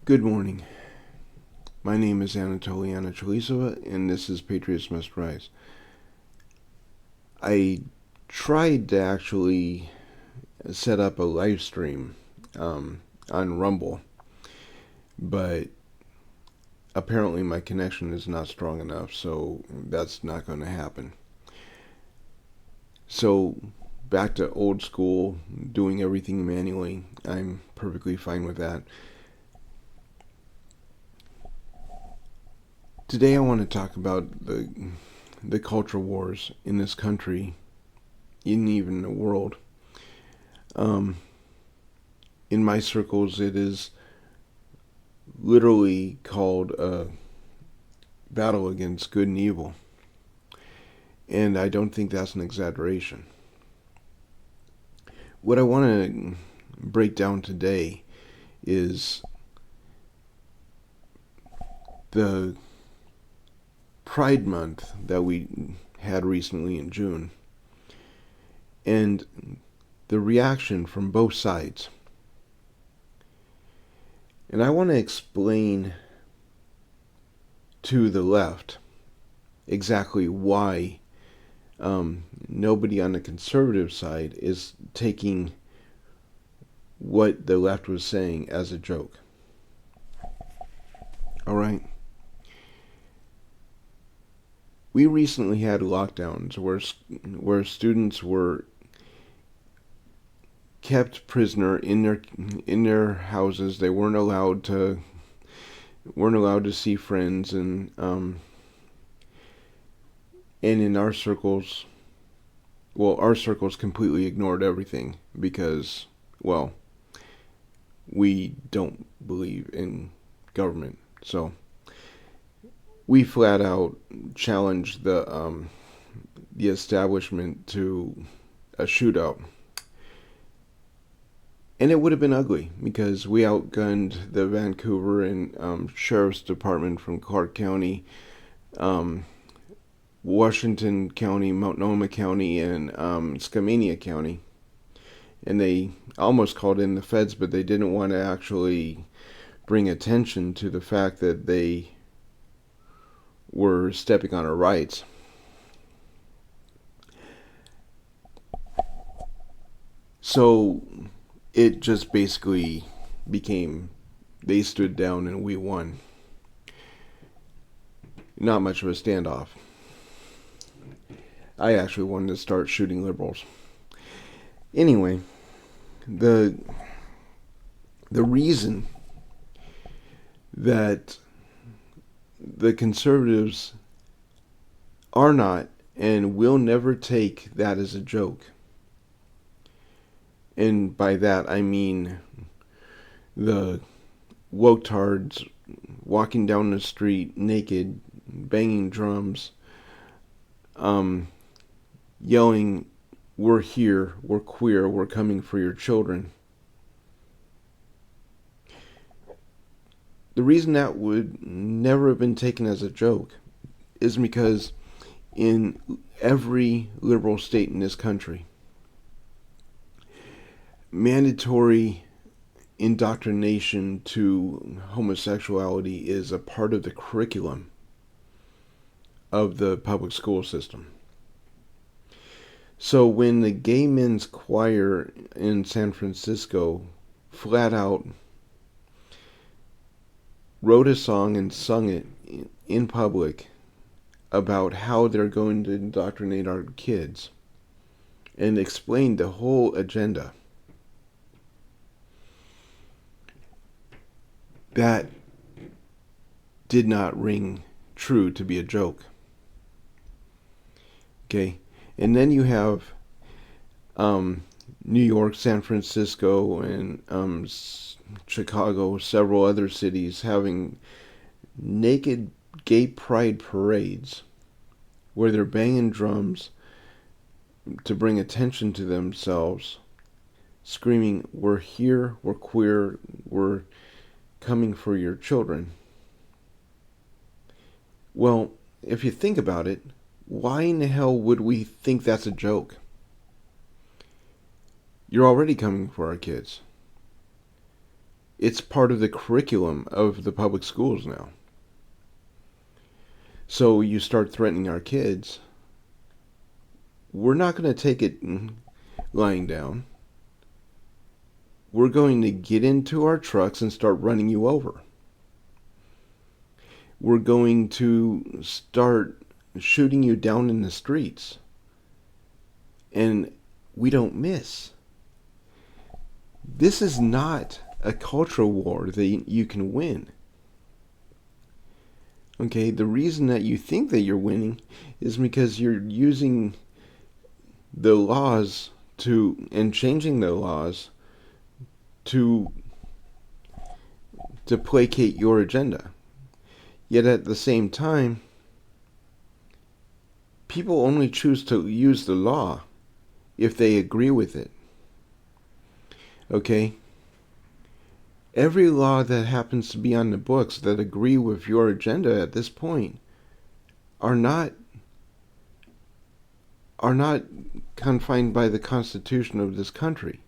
Good morning. My name is Anatoliana Chalisova, and this is Patriots Must Rise. I tried to actually set up a live stream on Rumble, but apparently my connection is not strong enough, so that's not going to happen. So, back to old school, doing everything manually. I'm perfectly fine with that. Today I want to talk about the culture wars in this country, and even the world. Um, in my circles, it is literally called a battle against good and evil, and I don't think that's an exaggeration. What I want to break down today is the Pride Month that we had recently in June, and the reaction from both sides. And I want to explain to the left exactly why nobody on the conservative side is taking what the left was saying as a joke. All right. We recently had lockdowns where students were kept prisoner in their houses. They weren't allowed to see friends, and in our circles, well, our circles completely ignored everything because, well, we don't believe in government. So we flat out challenged the establishment to a shootout. And it would have been ugly because we outgunned the Vancouver and Sheriff's Department from Clark County, um, Washington County, Multnomah County, and Skamania County. And they almost called in the feds, but they didn't want to actually bring attention to the fact that they were stepping on our rights. So it just basically became they stood down and we won. Not much of a standoff. I actually wanted to start shooting liberals. Anyway, the reason that the conservatives are not and will never take that as a joke, and by that I mean the woketards walking down the street naked, banging drums, yelling, "We're here, we're queer, we're coming for your children." The reason that would never have been taken as a joke is because in every liberal state in this country, mandatory indoctrination to homosexuality is a part of the curriculum of the public school system. So when the gay men's choir in San Francisco flat out wrote a song and sung it in public about how they're going to indoctrinate our kids and explained the whole agenda, that did not ring true to be a joke. Okay, and then you have New York, San Francisco, and Chicago, several other cities having naked gay pride parades where they're banging drums to bring attention to themselves, screaming, "We're here, we're queer, we're coming for your children." Well, if you think about it, why in the hell would we think that's a joke? You're already coming for our kids. It's part of the curriculum of the public schools now. So you start threatening our kids. We're not going to take it lying down. We're going to get into our trucks and start running you over. We're going to start shooting you down in the streets. And we don't miss. This is not a cultural war that you can win. Okay, the reason that you think that you're winning is because you're using the laws and changing the laws to placate your agenda. Yet at the same time, people only choose to use the law if they agree with it. Okay? Every law that happens to be on the books that agree with your agenda at this point are not confined by the Constitution of this country.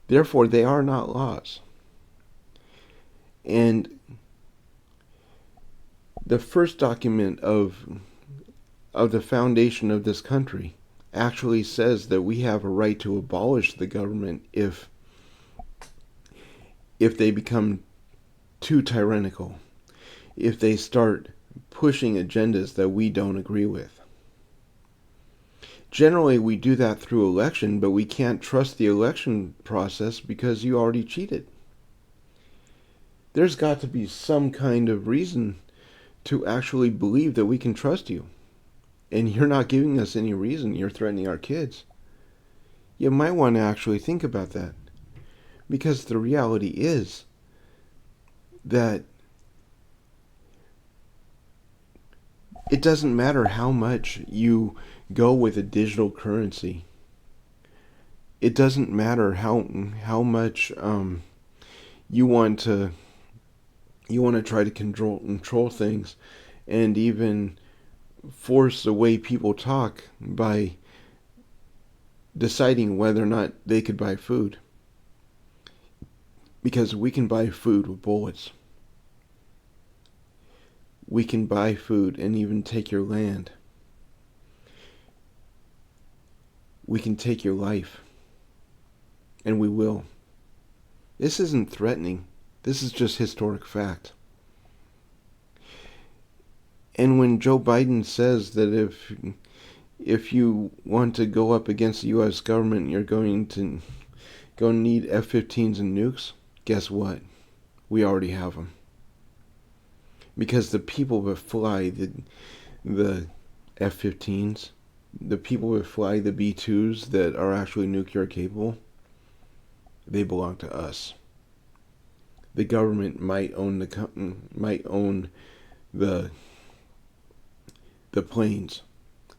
Therefore, they are not laws. And the first document of the foundation of this country actually says that we have a right to abolish the government if they become too tyrannical, if they start pushing agendas that we don't agree with. Generally, we do that through election, but we can't trust the election process because you already cheated. There's got to be some kind of reason to actually believe that we can trust you. And you're not giving us any reason. You're threatening our kids. You might want to actually think about that. Because the reality is that it doesn't matter how much you go with a digital currency. It doesn't matter how much you want to try to control things and even force the way people talk by deciding whether or not they could buy food. Because we can buy food with bullets. We can buy food and even take your land. We can take your life. And we will. This isn't threatening. This is just historic fact. And when Joe Biden says that if you want to go up against the U.S. government, you're going to need F-15s and nukes, guess what? We already have them. Because the people that fly the F-15s, the people that fly the B-2s that are actually nuclear capable, they belong to us. The government might own the planes,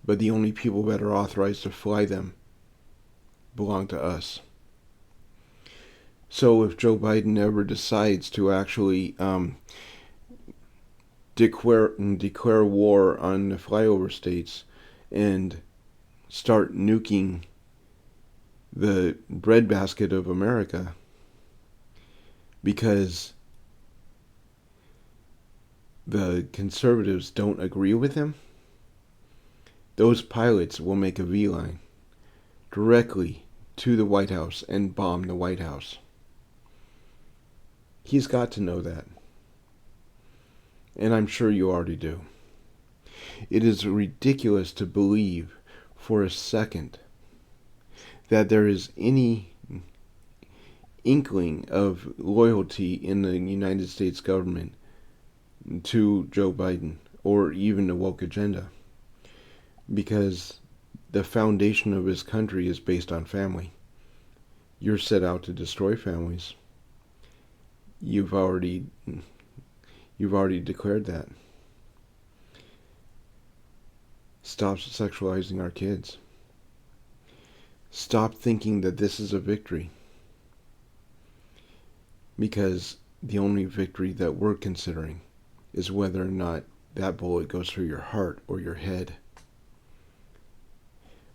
but the only people that are authorized to fly them belong to us. So if Joe Biden ever decides to actually declare war on the flyover states and start nuking the breadbasket of America because the conservatives don't agree with him, those pilots will make a V-line directly to the White House and bomb the White House. He's got to know that. And I'm sure you already do. It is ridiculous to believe for a second that there is any inkling of loyalty in the United States government to Joe Biden or even the woke agenda, because the foundation of his country is based on family. You're set out to destroy families. You've already declared that. Stop sexualizing our kids. Stop thinking that this is a victory. Because the only victory that we're considering is whether or not that bullet goes through your heart or your head.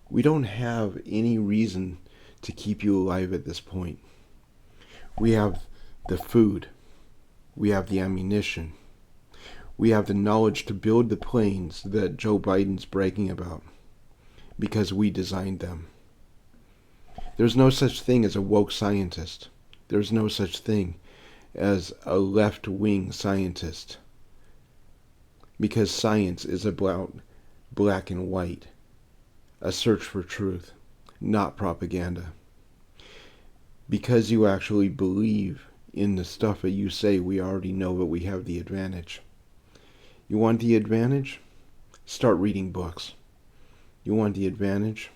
We don't have any reason to keep you alive at this point. We have the food. We have the ammunition. We have the knowledge to build the planes that Joe Biden's bragging about because we designed them. There's no such thing as a woke scientist. There's no such thing as a left-wing scientist, because science is about black and white, a search for truth, not propaganda. Because you actually believe in the stuff that you say, we already know that we have the advantage. You want the advantage? Start reading books. You want the advantage?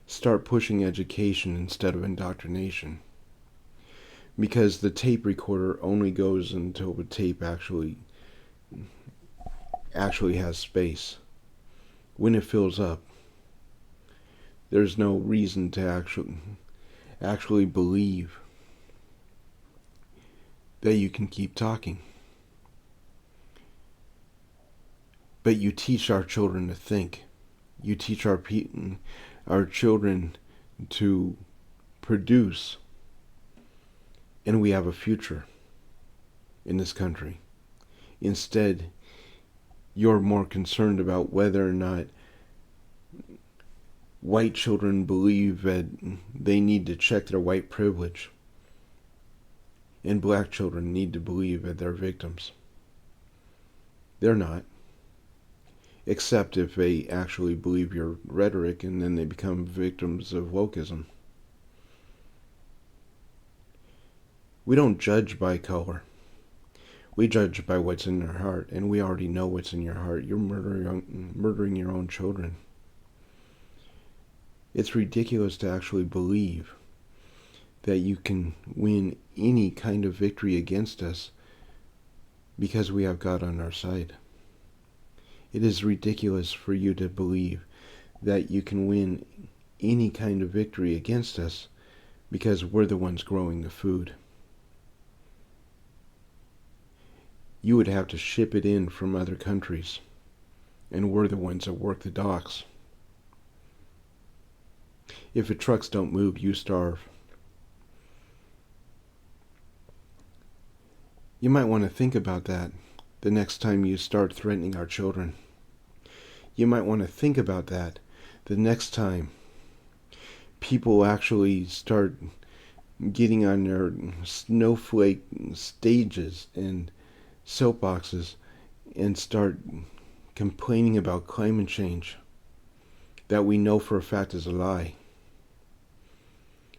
Start pushing education instead of indoctrination. Because the tape recorder only goes until the tape actually has space. When it fills up, there's no reason to actually believe that you can keep talking. But you teach our children to think. You teach our children to produce. And we have a future in this country. Instead, you're more concerned about whether or not white children believe that they need to check their white privilege, and black children need to believe that they're victims. They're not. Except if they actually believe your rhetoric, and then they become victims of wokeism. We don't judge by color. We judge by what's in their heart, and we already know what's in your heart. You're murdering your own children. It's ridiculous to actually believe that you can win any kind of victory against us because we have God on our side. It is ridiculous for you to believe that you can win any kind of victory against us because we're the ones growing the food. You would have to ship it in from other countries, and we're the ones that work the docks. If the trucks don't move, you starve. You might want to think about that the next time you start threatening our children. You might want to think about that the next time people actually start getting on their snowflake stages and soapboxes and start complaining about climate change that we know for a fact is a lie,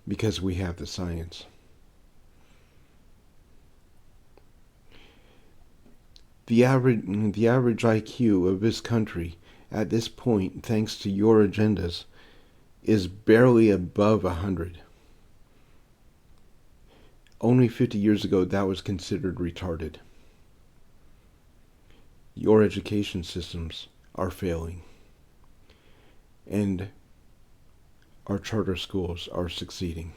because we have the science. The average IQ of this country at this point, thanks to your agendas, is barely above 100. Only 50 years ago, that was considered retarded. Your education systems are failing, and our charter schools are succeeding.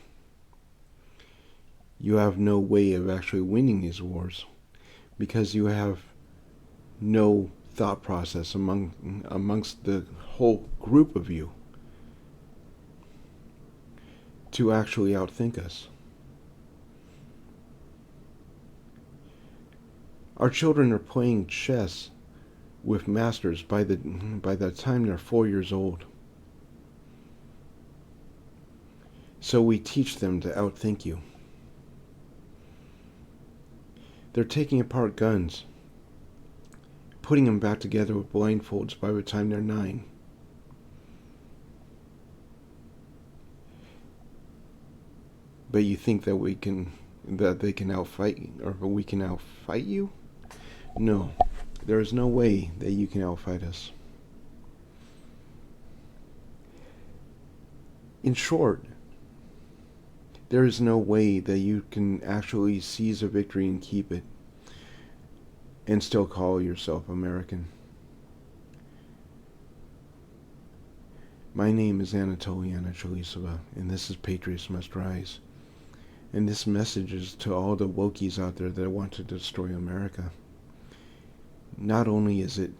You have no way of actually winning these wars because you have no thought process amongst the whole group of you to actually outthink us. Our children are playing chess with masters by the time they're 4 years old. So we teach them to outthink you. They're taking apart guns, putting them back together with blindfolds by the time they're 9. But you think that they can outfight, or we can outfight you? No, there is no way that you can outfight us. In short, there is no way that you can actually seize a victory and keep it and still call yourself American. My name is Anatoliana Chalisova, and this is Patriots Must Rise. And this message is to all the wokies out there that want to destroy America. Not only is it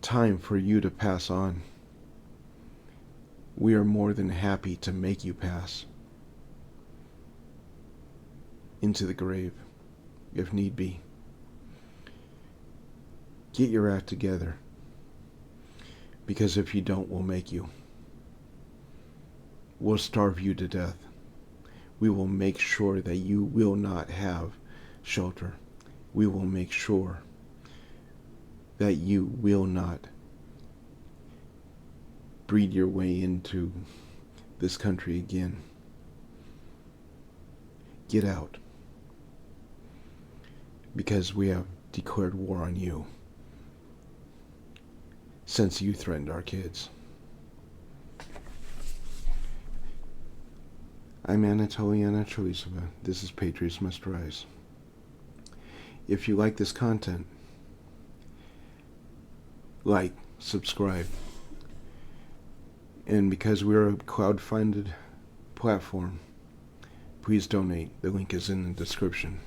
time for you to pass on, we are more than happy to make you pass. into the grave, if need be. Get your act together, because if you don't, we'll make you. We'll starve you to death. We will make sure that you will not have shelter. We will make sure that you will not breed your way into this country again. Get out, because we have declared war on you since you threatened our kids. I'm Anatoly Anatolisova. This is Patriots Must Rise. If you like this content, like, subscribe. And because we're a crowd-funded platform, please donate. The link is in the description.